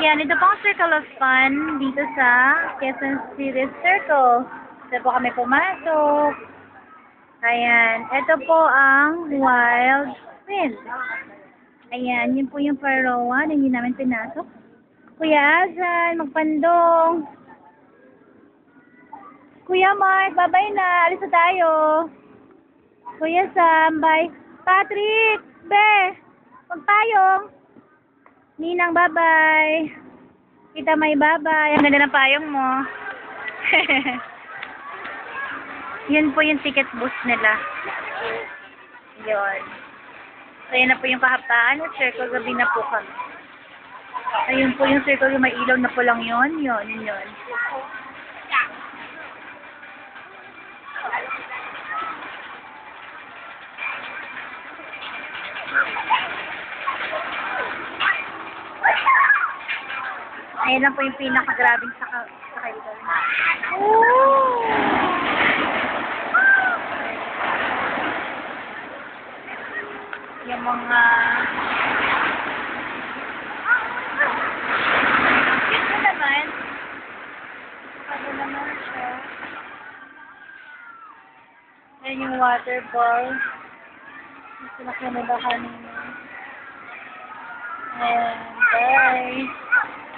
Yan, ito pong Circle of Fun dito sa Quezon City Circle. Ito po kami pumasok. Ayan, ito po ang Wild Wind. Ayan, yun po yung Paroa na hindi namin pinasok. Kuya Azan, magpandong. Kuya Mark, bye-bye na. Alis na tayo. Kuya Sam, bye. Patrick, be, magpayong. Ninang, bye-bye. Kita may bye-bye. Ang ganda ng payong mo. Yun po yung ticket booth nila. Yun. So, yan na po yung kahaptaan. Yung circle, gabi na po kami. Ayun po yung circle, yung may ilaw na po lang yun. Yun. Ayan lang po yung pinakagrabing sakay doon. Yung mga cute na naman. Ano naman siya. Ayan yung waterfall. Gusto na kanila kanina. And bye.